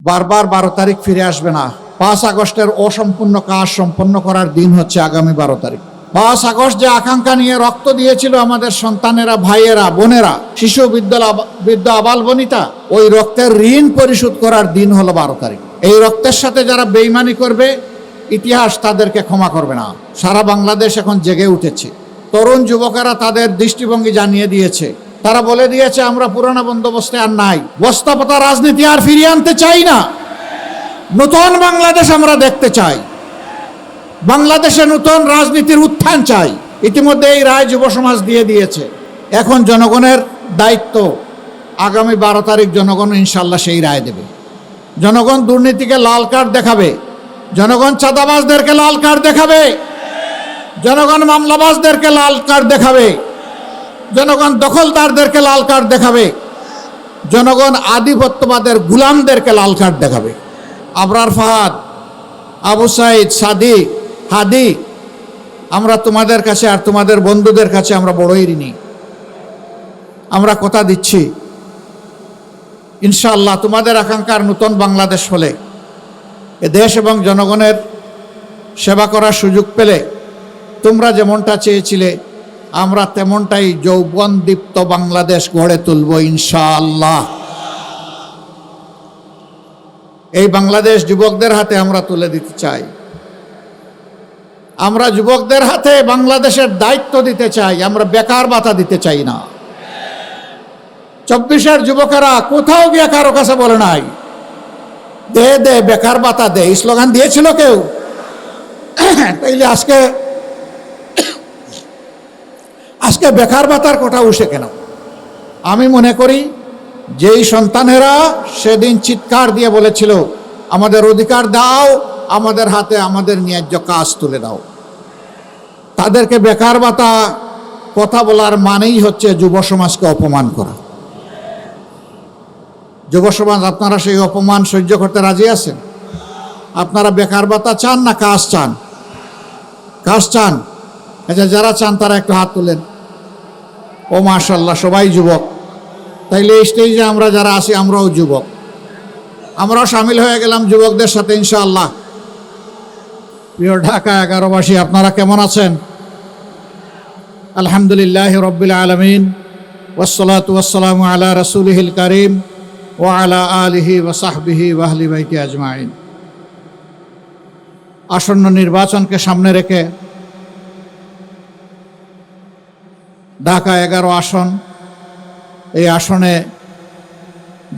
বারবার 12 তারিখ ফিরে আসবে না। 5 আগস্টের অসম্পূর্ণ কাজ সম্পন্ন করার দিন হচ্ছে আগামী 12 তারিখ। 5 আগস্ট যে আকাঙ্ক্ষা নিয়ে রক্ত দিয়েছিল আমাদের সন্তানেরা, ভাইয়েরা, বোনেরা, শিশু, বৃদ্ধ, আবাল বনিতা, ওই রক্তের ঋণ পরিশোধ করার দিন হলো 12 তারিখ। এই রক্তের সাথে যারা বেইমানি করবে, ইতিহাস তাদেরকে ক্ষমা করবে না। সারা বাংলাদেশ এখন জেগে উঠেছে। তরুণ যুবকেরা তাদের দৃষ্টিভঙ্গি জানিয়ে দিয়েছে। তারা বলে দিয়েছে, আমরা পুরানো বন্দোবস্তে আর নাই, বস্তাপতা রাজনীতি আর ফিরিয়ে আনতে চাই না। নতুন বাংলাদেশ আমরা দেখতে চাই। বাংলাদেশে নতুন রাজনীতির উত্থান চাই। ইতিমধ্যে এই রায় যুব সমাজ দিয়ে দিয়েছে। এখন জনগণের দায়িত্ব, আগামী 12 তারিখ জনগণ ইনশাল্লাহ সেই রায় দেবে। জনগণ দুর্নীতিকে লাল কার্ড দেখাবে, জনগণ চাঁদাবাজদেরকে লাল কার্ড দেখাবে, জনগণ মামলাবাজদেরকে লাল কার্ড দেখাবে, জনগণ দখলদারদেরকে লাল কার্ড দেখাবে, জনগণ আধিপত্যবাদের গুলামদেরকে লাল কার্ড দেখাবে। আবরার ফাহাদ, আবু সাইদ, সাদি, হাদি, আমরা তোমাদের কাছে আর তোমাদের বন্ধুদের কাছে আমরা বড়ই ঋণী। আমরা কথা দিচ্ছি, ইনশাআল্লাহ তোমাদের আকাঙ্ক্ষার নতুন বাংলাদেশ হলে, এ দেশ এবং জনগণের সেবা করার সুযোগ পেলে তোমরা যেমনটা চেয়েছিলে, আমরা তেমনটাই যৌবনদীপ্ত বাংলাদেশ গড়ে তুলব ইনশাআল্লাহ। এই বাংলাদেশ যুবকদের হাতে আমরা তুলে দিতে চাই। আমরা যুবকদের হাতে বাংলাদেশের দায়িত্ব দিতে চাই। আমরা বেকার ভাতা দিতে চাই না। 24-এর যুবকেরা কোথাও গিয়ে কারো কাছে বলে নাই, দে দে বেকার ভাতা দে, এই স্লোগান দিয়েছিল কেউ? তাইলে আজকে বেকার ভাতার কথা উঠে কেন? আমি মনে করি যেই সন্তানেরা সেদিন চিৎকার দিয়ে বলেছিল, আমাদের অধিকার দাও, আমাদের হাতে আমাদের ন্যায্য কাজ তুলে দাও, তাদেরকে বেকার ভাতা কথা বলার মানেই হচ্ছে যুব সমাজকে অপমান করা। যুব সমাজ, আপনারা সেই অপমান সহ্য করতে রাজি আছেন? আপনারা বেকার ভাতা চান না কাজ চান? কাজ চান? আচ্ছা, যারা চান তারা একটু হাত তুলেন। ও মাশাআল্লাহ, সবাই যুবক। তাইলে এই স্টেজে আমরা যারা আছি আমরাও যুবক, আমরাও সামিল হয়ে গেলাম যুবকদের সাথে ইনশাআল্লাহ। প্রিয় ঢাকা 11বাসী, আপনারা কেমন আছেন? আলহামদুলিল্লাহ রাব্বিল আলামিন, ওয়াসসালাতু ওয়াসসালামু আলা রাসূলিহিল কারীম ওয়া আলা আলিহি ওয়া সাহবিহি ওয়া আহলি বাইতি আজমাইন। আসন্ন নির্বাচনকে সামনে রেখে ঢাকা 11 আসন, এই আসনে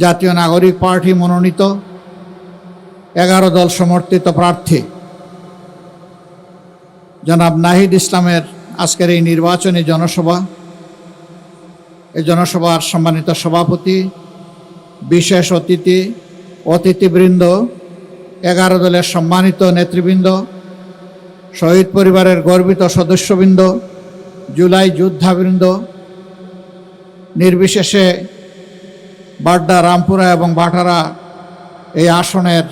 জাতীয় নাগরিক পার্টি মনোনীত 11 দল সমর্থিত প্রার্থী জনাব নাহিদ ইসলামের আজকের এই নির্বাচনী জনসভা, এই জনসভার সম্মানিত সভাপতি, বিশেষ অতিথিবৃন্দ, 11 দলের সম্মানিত নেতৃবৃন্দ, শহীদ পরিবারের গর্বিত সদস্যবৃন্দ, জুলাই যোদ্ধাবৃন্দ, নির্বিশেষে বাড্ডা, রামপুরা এবং বাটারা এই আসনের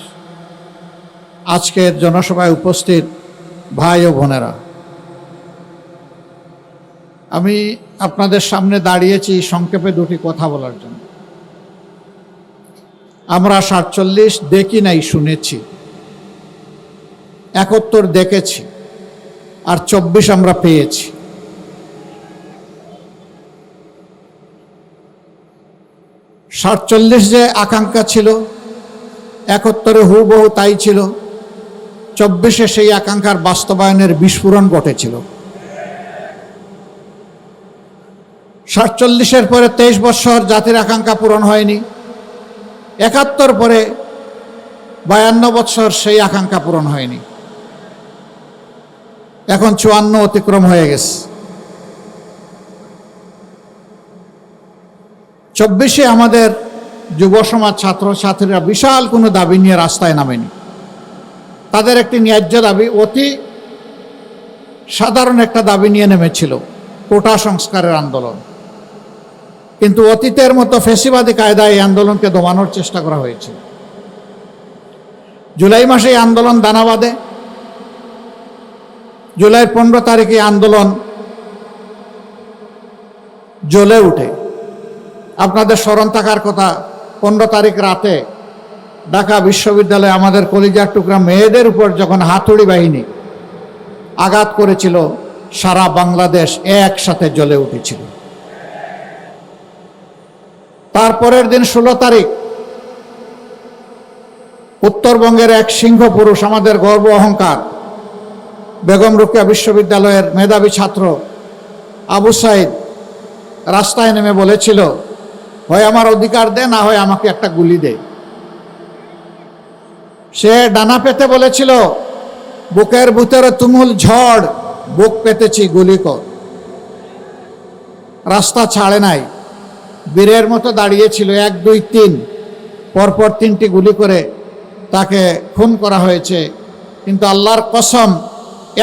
আজকের জনসভায় উপস্থিত ভাই ও বোনেরা, আমি আপনাদের সামনে দাঁড়িয়েছি সংক্ষেপে দুটি কথা বলার জন্য। আমরা 47 দেখি নাই, শুনেছি। 71 দেখেছি, আর 24 আমরা পেয়েছি। '47 যে আকাঙ্ক্ষা ছিল, 71-এ হুবহু তাই ছিল। 24-এ সেই আকাঙ্ক্ষার বাস্তবায়নের বিস্ফোরণ ঘটেছিল। 47-এর পরে 23 বছর জাতির আকাঙ্ক্ষা পূরণ হয়নি। 71 পরে 52 বছর সেই আকাঙ্ক্ষা পূরণ হয়নি। এখন 54 অতিক্রম হয়ে গেছে। 24-এ আমাদের যুব সমাজ, ছাত্রছাত্রীরা বিশাল কোনো দাবি নিয়ে রাস্তায় নামেনি। তাদের একটি ন্যায্য দাবি, অতি সাধারণ একটা দাবি নিয়ে নেমেছিল, কোটা সংস্কারের আন্দোলন। কিন্তু অতীতের মতো ফ্যাসিবাদী কায়দায় এই আন্দোলনকে দমানোর চেষ্টা করা হয়েছে। জুলাই মাসে এই আন্দোলন দানা বাঁধে। জুলাইয়ের 15 তারিখে আন্দোলন জ্বলে উঠে। আপনাদের স্মরণ থাকার কথা, 15 তারিখ রাতে ঢাকা বিশ্ববিদ্যালয়ে আমাদের কলিজার টুকরা মেয়েদের উপর যখন হাতুড়ি বাহিনী আঘাত করেছিল, সারা বাংলাদেশ একসাথে জ্বলে উঠেছিল। তারপরের দিন 16 তারিখ উত্তরবঙ্গের এক সিংহ পুরুষ, আমাদের গর্ব অহংকার, বেগম রোকেয়া বিশ্ববিদ্যালয়ের মেধাবী ছাত্র আবু সাইদ রাস্তায় নেমে বলেছিল, হয় আমার অধিকার দে, না হয় আমাকে একটা গুলি দে। সে ডানা পেতে বলেছিল, বুকের ভিতরে তুমুল ঝড়, বুক পেতেছি, গুলি কর। রাস্তা ছাড়ে নাই, বীরের মতো দাঁড়িয়েছিল। 1, 2, 3 পরপর 3টি গুলি করে তাকে খুন করা হয়েছে। কিন্তু আল্লাহর কসম,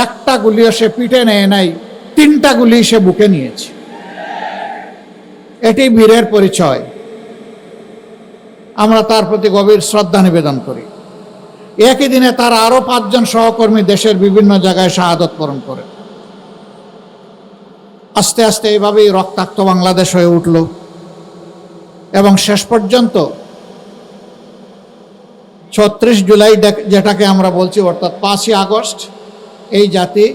একটা গুলিও সে পিঠে নেয় নাই, 3টা গুলি সে বুকে নিয়েছে। এটি বীরের পরিচয়। আমরা তার প্রতি গভীর শ্রদ্ধা নিবেদন করি। একই দিনে তার আরো 5 জন সহকর্মী দেশের বিভিন্ন জায়গায় শাহাদত বরণ করে। আস্তে আস্তে এইভাবেই রক্তাক্ত বাংলাদেশ হয়ে উঠল এবং শেষ পর্যন্ত 36 জুলাই যেটাকে আমরা বলছি, অর্থাৎ 5ই আগস্ট, এই জাতি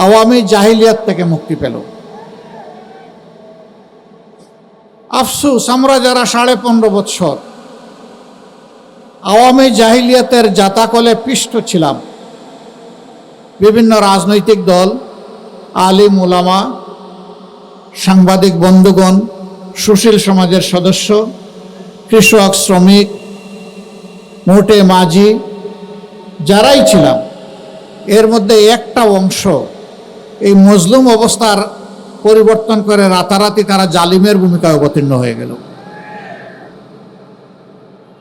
আওয়ামী জাহিলিয়াত থেকে মুক্তি পেল। আফসোস, আমরা যারা 15.5 বছর আওয়ামী জাহিলিয়াতের জাতাকলে পিষ্ট ছিলাম, বিভিন্ন রাজনৈতিক দল, আলিম উলামা, সাংবাদিক বন্ধুগণ, সুশীল সমাজের সদস্য, কৃষক, শ্রমিক, মোটে মাঝি, যারাই ছিলাম, এর মধ্যে একটা অংশ এই মজলুম অবস্থার পরিবর্তন করে রাতারাতি তারা জালিমের ভূমিকায় অবতীর্ণ হয়ে গেল।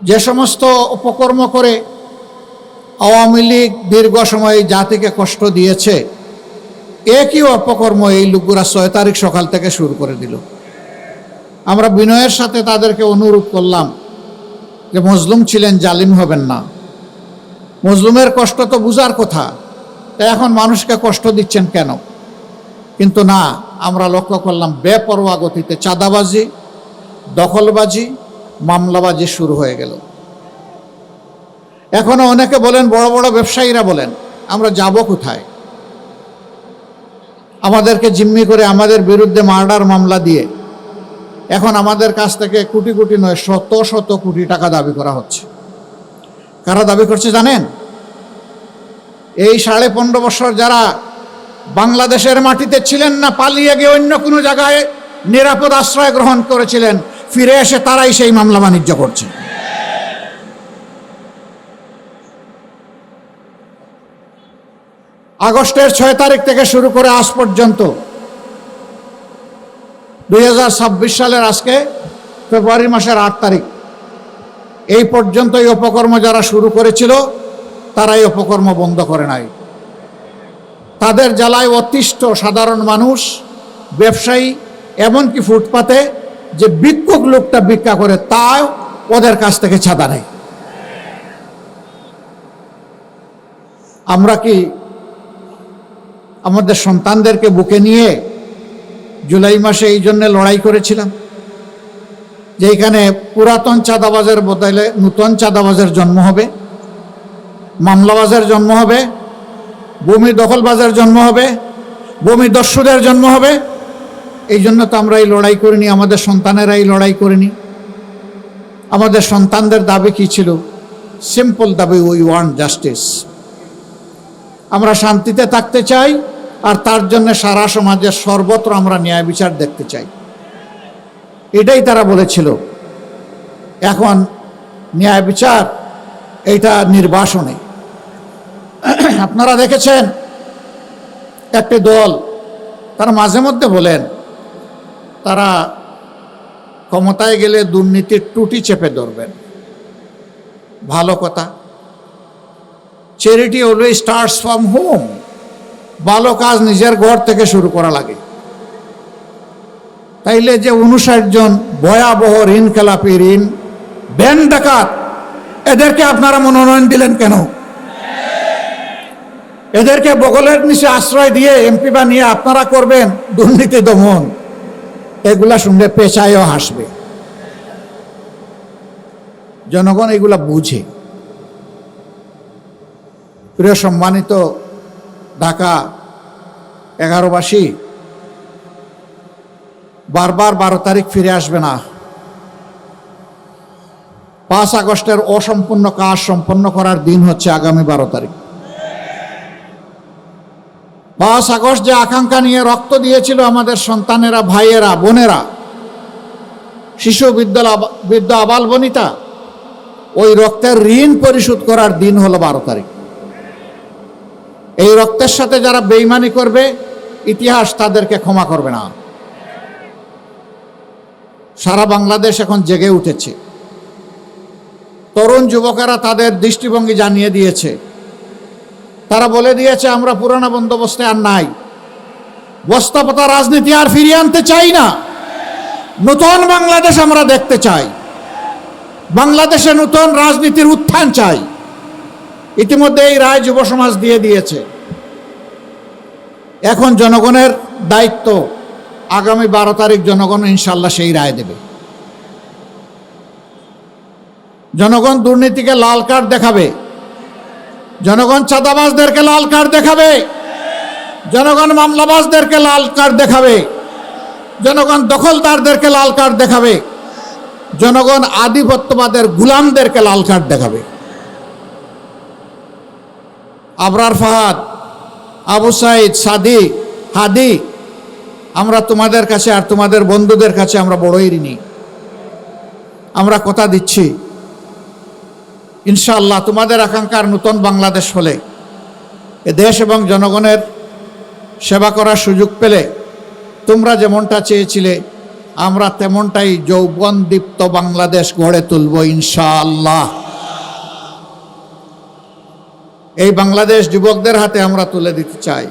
যে সমস্ত অপকর্ম করে আওয়ামী লীগ দীর্ঘ সময় জাতিকে কষ্ট দিয়েছে, একই অপকর্ম এই লোকগুলা 6 তারিখ সকাল থেকে শুরু করে দিল। আমরা বিনয়ের সাথে তাদেরকে অনুরোধ করলাম যে মজলুম ছিলেন, জালিম হবেন না। মজলুমের কষ্ট তো বুঝার কথা, তাই এখন মানুষকে কষ্ট দিচ্ছেন কেন? কিন্তু না, আমরা লক্ষ্য করলাম বেপরোয়া গতিতে চাঁদাবাজি, দখলবাজি, মামলাবাজি শুরু হয়ে গেল। এখনো অনেকে বলেন, বড় বড় ব্যবসায়ীরা বলেন, আমরা যাব কোথায়? আমাদেরকে জিম্মি করে আমাদের বিরুদ্ধে মার্ডার মামলা দিয়ে এখন আমাদের কাছ থেকে কোটি কোটি নয়, শত শত কোটি টাকা দাবি করা হচ্ছে। কারা দাবি করছে জানেন? এই 15.5 বছর যারা বাংলাদেশের মাটিতে ছিলেন না, পালিয়ে গিয়ে অন্য কোনো জায়গায় নিরাপদ আশ্রয় গ্রহণ করেছিলেন, ফিরে এসে তারাই সেই মামলা বাণিজ্য করছে। আগস্টের 6 তারিখ থেকে শুরু করে আজ পর্যন্ত 2026 সালের আজকে ফেব্রুয়ারি মাসের 8 তারিখ এই পর্যন্ত এই অপকর্ম যারা শুরু করেছিল তারা এই অপকর্ম বন্ধ করে নাই। তাদের জ্বালায় অতিষ্ঠ সাধারণ মানুষ, ব্যবসায়ী, এমনকি ফুটপাতে যে ভিক্ষুক লোকটা ভিক্ষা করে তাও ওদের কাছ থেকে ছাড়া নেই। আমরা কি আমাদের সন্তানদেরকে বুকে নিয়ে জুলাই মাসে এই জন্য লড়াই করেছিলাম যে এখানে পুরাতন চাঁদাবাজের বদলে নতুন চাঁদাবাজের জন্ম হবে, মামলাবাজের জন্ম হবে, ভূমি দখলবাজের জন্ম হবে, ভূমি দস্যুদের জন্ম হবে? এই জন্য তো আমরা এই লড়াই করিনি, আমাদের সন্তানেরা এই লড়াই করিনি। আমাদের সন্তানদের দাবি কি ছিল? সিম্পল দাবি, উই ওয়ান্ট জাস্টিস। আমরা শান্তিতে থাকতে চাই, আর তার জন্য সারা সমাজের সর্বত্র আমরা ন্যায় বিচার দেখতে চাই। এটাই তারা বলেছিল। এখন ন্যায় বিচার এইটা নির্বাসনে। আপনারা দেখেছেন একটি দল, তারা মাঝে মধ্যে বলেন তারা ক্ষমতায় গেলে দুর্নীতির টুটি চেপে ধরবেন। ভালো কথা। Charity always starts from home. ভালো কাজ নিজের ঘর থেকে শুরু করা লাগে। তাইলে যে 59 জন ভয়াবহ ঋণ খেলাপি, ঋণ ব্যাংক ডাকাত, এদেরকে আপনারা মনোনয়ন দিলেন কেন? এদেরকে বগলের নিচে আশ্রয় দিয়ে এমপি বানিয়ে আপনারা করবেন দুর্নীতি দমন। এগুলা শুনলে পেঁচায়ও হাসবে। জনগণ এগুলা বুঝে। প্রিয় সম্মানিত ঢাকা 11বাসী, বারবার 12 তারিখ ফিরে আসবে না। 5 আগস্টের অসম্পূর্ণ কাজ সম্পন্ন করার দিন হচ্ছে আগামী 12 তারিখ। 5 আগস্ট যে আকাঙ্ক্ষা নিয়ে রক্ত দিয়েছিল আমাদের সন্তানেরা, ভাইয়েরা, বোনেরা, শিশু, বৃদ্ধ, আবাল বনিতা, ওই রক্তের ঋণ পরিশোধ করার দিন হলো 12 তারিখ। এই রক্তের সাথে যারা বেইমানি করবে, ইতিহাস তাদেরকে ক্ষমা করবে না। সারা বাংলাদেশ এখন জেগে উঠেছে। তরুণ যুবকেরা তাদের দৃষ্টিভঙ্গি জানিয়ে দিয়েছে। তারা বলে দিয়েছে, আমরা পুরানো বন্দোবস্তে আর নাই, বস্তাপতা রাজনীতি আর ফিরিয়ে আনতে চাই না। নতুন বাংলাদেশ আমরা দেখতে চাই। বাংলাদেশে নতুন রাজনীতির উত্থান চাই। ইতিমধ্যে এই রায় যুব সমাজ দিয়ে দিয়েছে। এখন জনগণের দায়িত্ব, আগামী 12 তারিখ জনগণ ইনশাল্লাহ সেই রায় দেবে। জনগণ দুর্নীতিকে লাল কার্ড দেখাবে, জনগণ চাঁদাবাজদেরকে লাল কার্ড দেখাবে, জনগণ মামলাবাজদেরকে লাল কার্ড দেখাবে, জনগণ দখলদারদেরকে লাল কার্ড দেখাবে, জনগণ আধিপত্যবাদের গুলামদেরকে লাল কার্ড দেখাবে। আবরার ফাহাদ, আবু সাইদ, সাদি, হাদি, আমরা তোমাদের কাছে আর তোমাদের বন্ধুদের কাছে আমরা বড়ই ঋণী। আমরা কথা দিচ্ছি, ইনশাআল্লাহ তোমাদের আকাঙ্ক্ষার নতুন বাংলাদেশ হলে, এ দেশ এবং জনগণের সেবা করার সুযোগ পেলে তোমরা যেমনটা চেয়েছিলে, আমরা তেমনটাই যৌবনদীপ্ত বাংলাদেশ গড়ে তুলব ইনশাআল্লাহ। এই বাংলাদেশ যুবকদের হাতে আমরা তুলে দিতে চাই।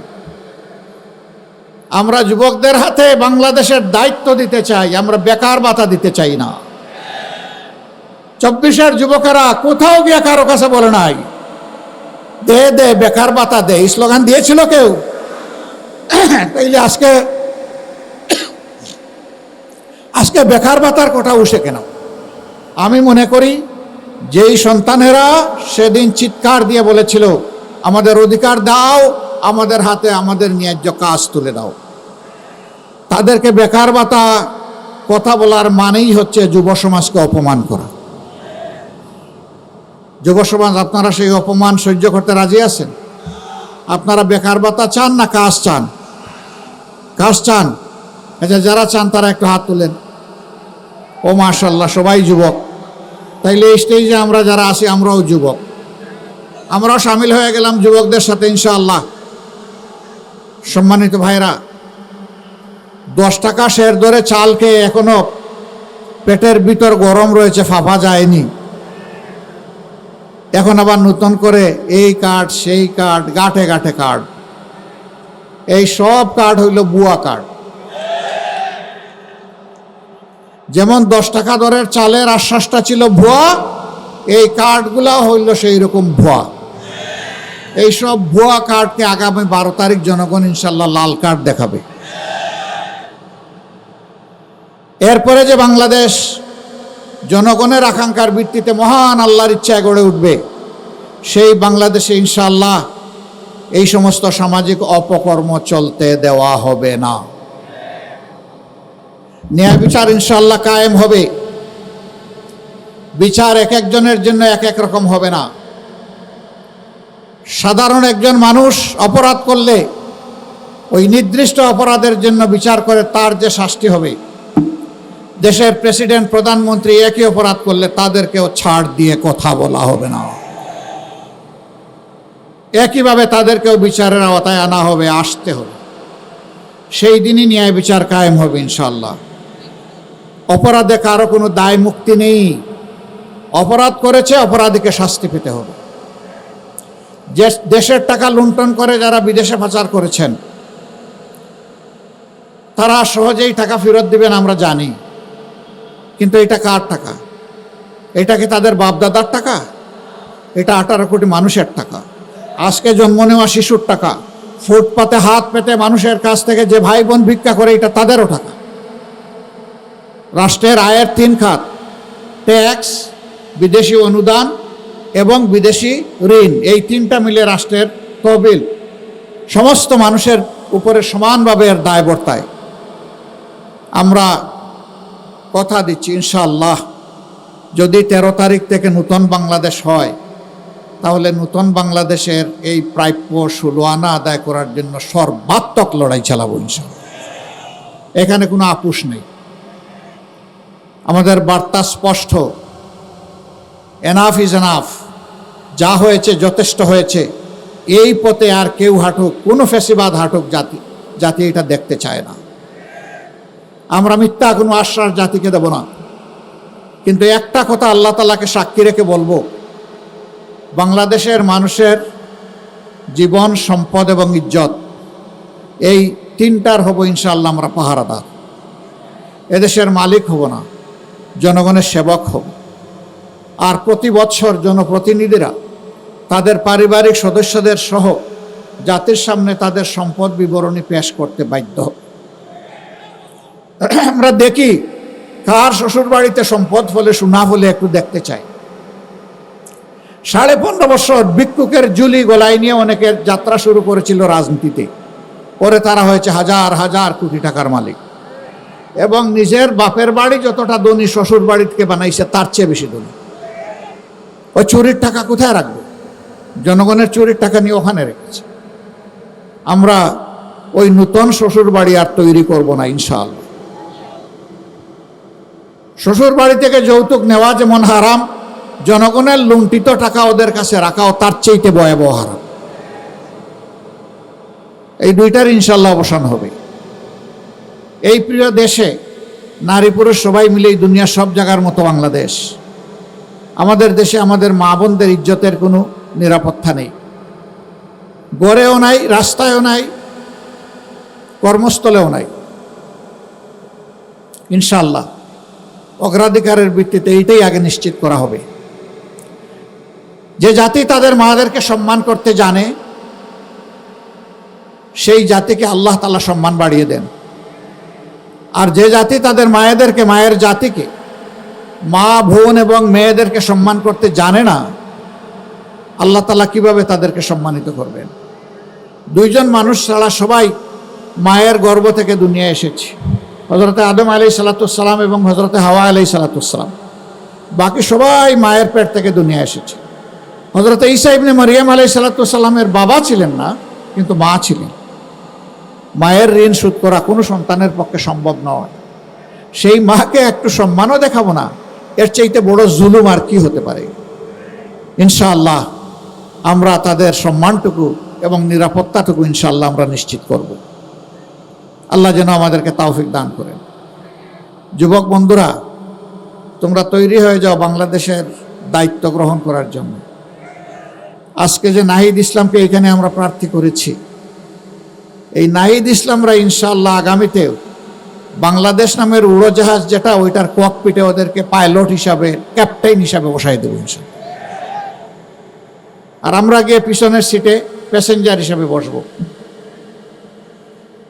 আমরা যুবকদের হাতে বাংলাদেশের দায়িত্ব দিতে চাই। আমরা বেকার ভাতা দিতে চাই না। 24-এর যুবকেরা কোথাও গিয়ে কারো কাছে বলে নাই দে দে বেকার ভাতা দে, এই স্লোগান দিয়েছিল কেউ? তাইলে আজকে বেকার ভাতার কথা উঠে কেন? আমি মনে করি যেই সন্তানেরা সেদিন চিৎকার দিয়ে বলেছিল আমাদের অধিকার দাও, আমাদের হাতে আমাদের ন্যায্য কাজ তুলে দাও, তাদেরকে বেকার ভাতা কথা বলার মানেই হচ্ছে যুব সমাজকে অপমান করা। যুব সমাজ, আপনারা সেই অপমান সহ্য করতে রাজি আছেন? আপনারা বেকার ভাতা চান না কাজ চান? কাজ চান? আচ্ছা, যারা চান তারা একটু হাত তুলেন। ও মাশাআল্লাহ, সবাই যুবক। তাইলে এই স্টেজে আমরা যারা আছি আমরাও যুবক, আমরাও সামিল হয়ে গেলাম যুবকদের সাথে ইনশাআল্লাহ। সম্মানিত ভাইরা, 10 টাকা শের দরে চাল খেয়ে এখনো পেটের ভিতর গরম রয়েছে, ফাঁপা যায়নি। এখন আবার নতুন করে এই কার্ড সেই কার্ড, গাঁঠে গাঁঠে কার্ড। এই সব কার্ড হইল ভুয়া কার্ড। যেমন 10 টাকা দরের চালের আশ্বাসটা ছিল ভুয়া, এই কার্ডগুলা হইল সেই রকম ভুয়া। এই সব ভুয়া কার্ডকে আগামী 12 তারিখ জনগণ ইনশাল্লাহ লাল কার্ড দেখাবে। এরপরে যে বাংলাদেশ জনগণের আকাঙ্ক্ষার ভিত্তিতে মহান আল্লাহর ইচ্ছায় গড়ে উঠবে, সেই বাংলাদেশে ইনশাআল্লাহ এই সমস্ত সামাজিক অপকর্ম চলতে দেওয়া হবে না। ন্যায় বিচার ইনশাআল্লাহ কায়েম হবে। বিচার এক একজনের জন্য এক এক রকম হবে না। সাধারণ একজন মানুষ অপরাধ করলে ওই নির্দিষ্ট অপরাধের জন্য বিচার করে তার যে শাস্তি হবে, দেশের প্রেসিডেন্ট, প্রধানমন্ত্রী একই অপরাধ করলে তাদেরকেও ছাড় দিয়ে কথা বলা হবে না। একইভাবে তাদেরকেও বিচারের আওতায় আনা হবে, আসতে হবে। সেই দিনই ন্যায় বিচার কায়েম হবে ইনশাআল্লাহ। অপরাধে কারো কোনো দায় মুক্তি নেই। অপরাধ করেছে, অপরাধীকে শাস্তি পেতে হবে। যে দেশের টাকা লুণ্ঠন করে যারা বিদেশে পাচার করেছেন, তারা সহজেই টাকা ফেরত দিবেন আমরা জানি, কিন্তু এটা কার টাকা? এটা কি তাদের বাপদাদার টাকা? এটা 18 কোটি মানুষের টাকা। আজকে জন্ম নেওয়া শিশুর টাকা। ফুটপাতে হাত পেতে মানুষের কাছ থেকে যে ভাই বোন ভিক্ষা করে, এটা তাদেরও টাকা। রাষ্ট্রের আয়ের 3 খাত, ট্যাক্স, বিদেশি অনুদান এবং বিদেশি ঋণ, এই তিনটা মিলে রাষ্ট্রের তহবিল সমস্ত মানুষের উপরে সমানভাবে এর দায় বর্তায়। আমরা কথা দিচ্ছি ইনশাআল্লাহ, যদি 13 তারিখ থেকে নূতন বাংলাদেশ হয়, তাহলে নূতন বাংলাদেশের এই প্রাপ্য 16 আনা আদায় করার জন্য সর্বাত্মক লড়াই চালাবো ইনশাআল্লাহ। এখানে কোনো আপোষ নেই। আমাদের বার্তা স্পষ্ট, এনাফ ইজ এনাফ, যা হয়েছে যথেষ্ট হয়েছে। এই পথে আর কেউ হাঁটুক, কোনো ফ্যাসিবাদ হাঁটুক জাতি এটা দেখতে চায় না। আমরা মিথ্যা কোনো আশ্বাস জাতিকে দেব না, কিন্তু একটা কথা আল্লাহ তাআলাকে সাক্ষী রেখে বলবো, বাংলাদেশের মানুষের জীবন, সম্পদ এবং ইজ্জত, এই তিনটার হব ইনশাআল্লাহ আমরা পাহারাদার। এদেশের মালিক হব না, জনগণের সেবক হব। আর প্রতি বৎসর জনপ্রতিনিধিরা তাদের পারিবারিক সদস্যদের সহ জাতির সামনে তাদের সম্পদ বিবরণী পেশ করতে বাধ্য। আমরা দেখি কার শ্বশুর বাড়িতে সম্পদ ফলে সোনা ফলে একটু দেখতে চাই। 15.5 বছর ভিক্ষুকের ঝুলি গলায় নিয়ে অনেকের যাত্রা শুরু করেছিল রাজনীতিতে, পরে তারা হয়েছে হাজার হাজার কোটি টাকার মালিক, এবং নিজের বাপের বাড়ি যতটা ধনী শ্বশুর বাড়িতে বানাইছে তার চেয়ে বেশি ধনী। ওই চুরির টাকা কোথায় রাখবে? জনগণের চুরির টাকা নিয়ে ওখানে রেখেছে। আমরা ওই নূতন শ্বশুর বাড়ি আর তৈরি করব না ইনশাআল্লাহ। শ্বশুর বাড়ি থেকে যৌতুক নেওয়া যেমন হারাম, জনগণের লুণ্ঠিত টাকা ওদের কাছে রাখাও তার চেয়েতে ভয়াবহ হারাম। এই দুইটার ইনশাআল্লাহ অবসান হবে। এই প্রিয় দেশে নারী পুরুষ সবাই মিলে এই দুনিয়ার সব জায়গার মতো বাংলাদেশ। আমাদের দেশে আমাদের মা বোনদের ইজ্জতের কোনো নিরাপত্তা নেই, গড়েও নাই, রাস্তায়ও নাই, কর্মস্থলেও নাই। ইনশাআল্লাহ অগ্রাধিকারের ভিত্তিতে এইটাই আগে নিশ্চিত করা হবে। যে জাতি তাদের মাদেরকে সম্মান করতে জানে, সেই জাতিকে আল্লাহ তাআলা সম্মান বাড়িয়ে দেন। আর যে জাতি তাদের মায়েদেরকে, মায়ের জাতিকে, মা বোন এবং মেয়েদেরকে সম্মান করতে জানে না, আল্লাহ তাআলা কিভাবে তাদেরকে সম্মানিত করবেন? দুইজন মানুষ ছাড়া সবাই মায়ের গর্ভ থেকে দুনিয়ায় এসেছে, হযরতে আদম আলাইহিস সালাম এবং হযরতে হাওয়া আলাইহিস সালাম। বাকি সবাই মায়ের পেট থেকে দুনিয়ায় এসেছে। হযরতে ঈসা ইবনে মারিয়াম আলাইহিস সালামের বাবা ছিলেন না, কিন্তু মা ছিলেন। মায়ের ঋণ শোধ করা কোনো সন্তানের পক্ষে সম্ভব নয়। সেই মাকে একটু সম্মানও দেখাবো না, এর চাইতে বড় জুলুম আর কি হতে পারে? ইনশাআল্লাহ আমরা তাদের সম্মানটুকু এবং নিরাপত্তাটুকু ইনশাআল্লাহ আমরা নিশ্চিত করব। আল্লাহ যেন আমাদেরকে তৌফিক দান করেন। যুবক বন্ধুরা, তোমরা তৈরি হয়ে যাও বাংলাদেশের দায়িত্ব গ্রহণ করার জন্য। আজকে যে নাহিদ ইসলামকে এখানে আমরা প্রার্থী করেছি, এই নাহিদ ইসলামরা ইনশাআল্লাহ আগামীতেও বাংলাদেশ নামের উড়োজাহাজ যেটা, ওইটার ককপিটে ওদেরকে পাইলট হিসাবে, ক্যাপ্টেন হিসাবে বসাই দেবো ইনশাআল্লাহ। আর আমরা গিয়ে পিছনের সিটে প্যাসেঞ্জার হিসাবে বসবো।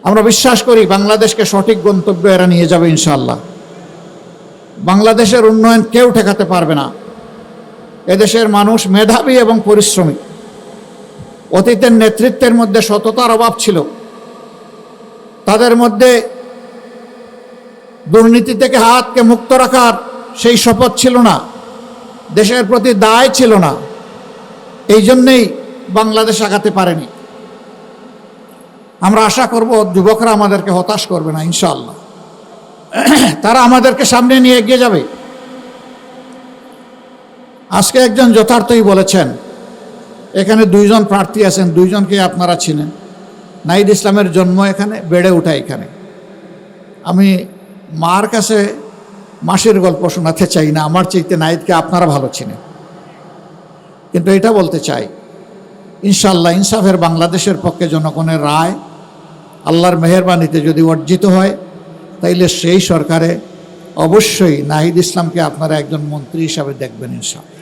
আমরা বিশ্বাস করি বাংলাদেশকে সঠিক গন্তব্যে এরা নিয়ে যাবে ইনশাআল্লাহ। বাংলাদেশের উন্নয়ন কেউ ঠেকাতে পারবে না। এদেশের মানুষ মেধাবী এবং পরিশ্রমী। অতীতের নেতৃত্বের মধ্যে সততার অভাব ছিল, তাদের মধ্যে দুর্নীতি থেকে হাতকে মুক্ত রাখার সেই শপথ ছিল না, দেশের প্রতি দায় ছিল না। এই জন্যেই বাংলাদেশ আগাতে পারেনি। আমরা আশা করব যুবকরা আমাদেরকে হতাশ করবে না ইনশাআল্লাহ। তারা আমাদেরকে সামনে নিয়ে এগিয়ে যাবে। আজকে একজন যথার্থই বলেছেন, এখানে দুইজন প্রার্থী আছেন, দুইজনকে আপনারা চিনেন। নাহিদ ইসলামের জন্ম এখানে, বেড়ে ওঠা এখানে। আমি মার কাছে মাসির গল্প শোনাতে চাই না, আমার চাইতে নাহিদকে আপনারা ভালো চিনেন। কিন্তু এটা বলতে চাই, ইনশাআল্লাহ ইনসাফের বাংলাদেশের পক্ষে জনগণের রায় আল্লাহর মেহেরবানিতে যদি অর্জিত হয়, তাইলে সেই সরকারে অবশ্যই নাহিদ ইসলামকে আপনারা একজন মন্ত্রী হিসাবে দেখবেন ইনশাআল্লাহ।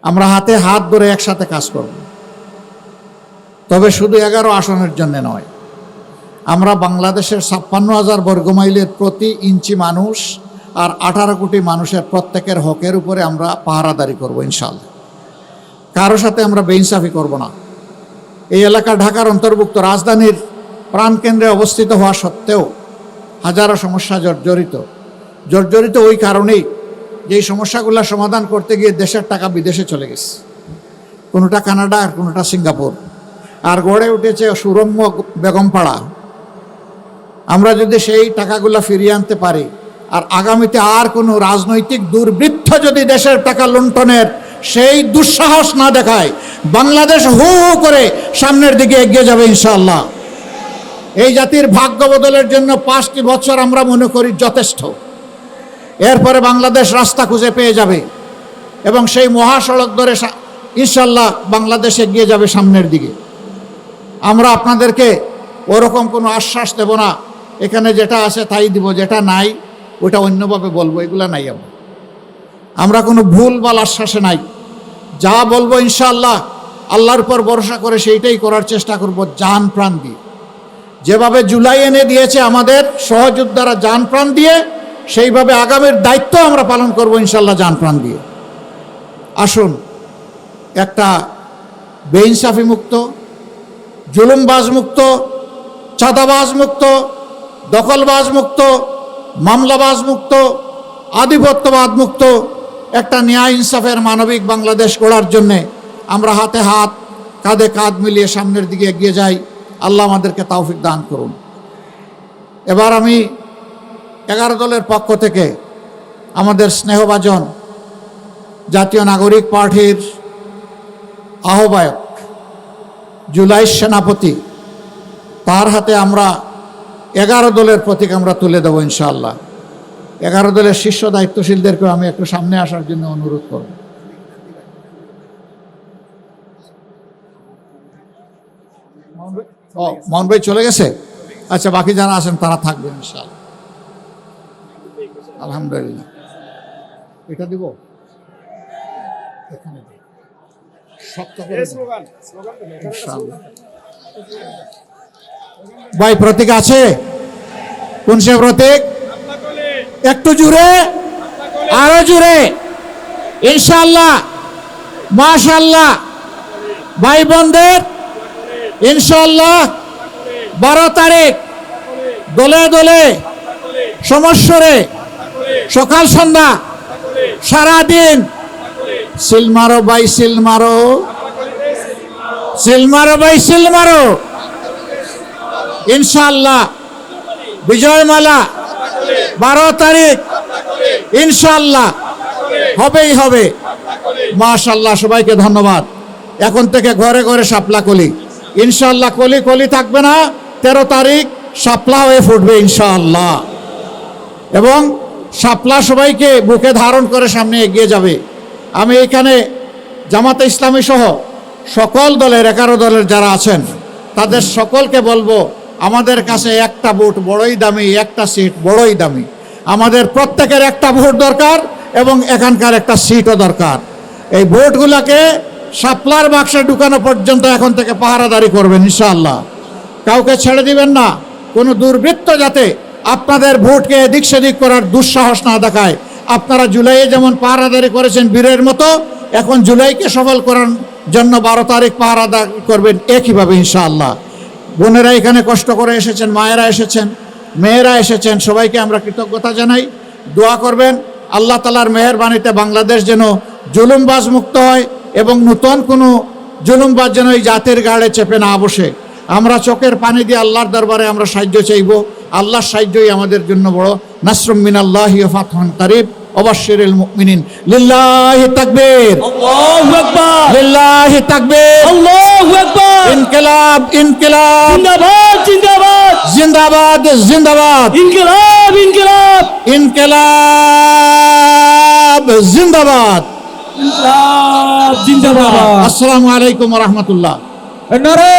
আমরা হাতে হাত ধরে একসাথে কাজ করব, তবে শুধু 11 আসনের জন্য নয়। আমরা বাংলাদেশের 56,000 বর্গমাইলের প্রতি ইঞ্চি মানুষ আর 18 কোটি মানুষের প্রত্যেকের হকের উপরে আমরা পাহারাদারি করব ইনশাআল্লাহ। কারো সাথে আমরা বেইনসাফি করব না। এই এলাকা ঢাকার অন্তর্ভুক্ত, রাজধানীর প্রাণকেন্দ্রে অবস্থিত হওয়া সত্ত্বেও হাজারো সমস্যা জর্জরিত ওই কারণেই যে এই সমস্যাগুলো সমাধান করতে গিয়ে দেশের টাকা বিদেশে চলে গেছে, কোনোটা কানাডা আর কোনোটা সিঙ্গাপুর, আর গড়ে উঠেছে সুরম্য বেগমপাড়া। আমরা যদি সেই টাকাগুলো ফিরিয়ে আনতে পারি, আর আগামীতে আর কোনো রাজনৈতিক দুর্বৃত্ত যদি দেশের টাকা লুণ্ঠনের সেই দুঃসাহস না দেখায়, বাংলাদেশ হু হু করে সামনের দিকে এগিয়ে যাবে ইনশাআল্লাহ। এই জাতির ভাগ্য বদলের জন্য 5টি বছর আমরা মনে করি যথেষ্ট। এরপরে বাংলাদেশ রাস্তা খুঁজে পেয়ে যাবে এবং সেই মহাসড়ক ধরে ইনশাআল্লাহ বাংলাদেশ এগিয়ে যাবে সামনের দিকে। আমরা আপনাদেরকে ওরকম কোনো আশ্বাস দেব না, এখানে যেটা আছে তাই দিব, যেটা নাই ওটা অন্যভাবে বলবো, এগুলা নাই। আমরা কোনো ভুল বা আশ্বাসে নাই। যা বলবো ইনশাআল্লাহ আল্লাহর উপর ভরসা করে সেইটাই করার চেষ্টা করব, জান প্রাণ দিয়ে। যেভাবে জুলাই এনে দিয়েছে আমাদের সহযোদ্ধারা জান প্রাণ দিয়ে, সেইভাবে আগামীর দায়িত্ব আমরা পালন করব ইনশাআল্লাহ জান প্রাণ দিয়ে। আসুন, একটা বেইনসাফি মুক্ত, জুলুমবাজ মুক্ত, চাঁদাবাজ মুক্ত, দখলবাজ মুক্ত, মামলাবাজ মুক্ত, আধিপত্যবাদ মুক্ত একটা ন্যায় ইনসাফের মানবিক বাংলাদেশ গড়ার জন্যে আমরা হাতে হাত কাঁধে কাঁধ মিলিয়ে সামনের দিকে এগিয়ে যাই। আল্লাহ আমাদেরকে তৌফিক দান করুন। এবার আমি 11 দলের পক্ষ থেকে আমাদের স্নেহভাজন জাতীয় নাগরিক পার্টির আহ্বায়ক, জুলাই সেনাপতি, তার হাতে আমরা 11 দলের প্রতীক আমরা তুলে দেবো ইনশাআল্লাহ। 11 দলের শীর্ষ দায়িত্বশীলদেরকে আমি একটু সামনে আসার জন্য অনুরোধ করব। মোহন ভাই চলে গেছে? আচ্ছা, বাকি যারা আছেন তারা থাকবেন ইনশাআল্লাহ। আলহামদুলিল্লাহ। এটা দিব এখানে ইনশাআল্লাহ। ভাই প্রতীক আছে? কোন সে প্রতীক? একটু জুড়ে, আরো জুড়ে ইনশাআল্লাহ। মাশাআল্লাহ। ভাই বোনদের ইনশাআল্লাহ 12 তারিখ দলে দলে সমস্যরে সকাল সন্ধ্যা সারাদিন সিল মারো ভাই, সিল মারো, সিল মারো ভাই, সিল মারো ইনশাআল্লাহ। বিজয়মালা 12 তারিখ ইনশাআল্লাহ হবেই হবে। মাশাআল্লাহ, সবাইকে ধন্যবাদ। এখন থেকে ঘরে ঘরে শাপলা কলি ইনশাআল্লাহ। কলি কলি থাকবে না, 13 তারিখ শাপলা হয়ে ফুটবে ইনশাআল্লাহ। এবং শাপলা সবাইকে বুকে ধারণ করে সামনে এগিয়ে যাবে। আমি এখানে জামাতে ইসলামী সহ সকল দলের 11 দলের যারা আছেন তাদের সকলকে বলবো, আমাদের কাছে একটা ভোট বড়ই দামি, একটা সিট বড়ই দামি। আমাদের প্রত্যেকের একটা ভোট দরকার এবং এখানকার একটা সিটও দরকার। এই ভোটগুলোকে শাপলার বাক্সে ঢুকানো পর্যন্ত এখন থেকে পাহারাদারি করবেন ইনশাআল্লাহ। কাউকে ছেড়ে দিবেন না। কোনো দুর্বৃত্ত যাতে আপনাদের ভোটকে এদিক সেদিক করার দুঃসাহস না দেখায়। আপনারা জুলাইয়ে যেমন পাহারাদারি করেছেন বীরের মতো, এখন জুলাইকে সফল করার জন্য 12 তারিখ পাহারাদারি করবেন একইভাবে ইনশাআল্লাহ। বোনেরা এখানে কষ্ট করে এসেছেন, মায়েরা এসেছেন, মেয়েরা এসেছেন, সবাইকে আমরা কৃতজ্ঞতা জানাই। দোয়া করবেন আল্লাহ তাআলার মেহেরবানিতে বাংলাদেশ যেন জুলুমবাজ মুক্ত হয় এবং নতুন কোনো জুলুমবাজ যেন এই জাতির গাড়ে চেপে না বসে। আমরা চোখের পানি দিয়ে আল্লাহর দরবারে আমরা সাহায্য চাইব। আল্লাহর সাহায্যই আমাদের জন্য বড়। নাসরুম মিনাল্লাহি ওয়া ফাতহুন কারীব ওয়াবাশশিরিল মুমিনিন। লিল্লাহি তাকবীর, আল্লাহু আকবার, লিল্লাহি তাকবীর, আল্লাহু আকবার। ইনকিলাব, ইনকিলাব, জিন্দাবাদ, জিন্দাবাদ, জিন্দাবাদ, জিন্দাবাদ, ইনকিলাব, ইনকিলাব, ইনকিলাব, জিন্দাবাদ, ইনকিলাব, জিন্দাবাদ। আসসালামু আলাইকুম ওয়া রাহমাতুল্লাহ। নারে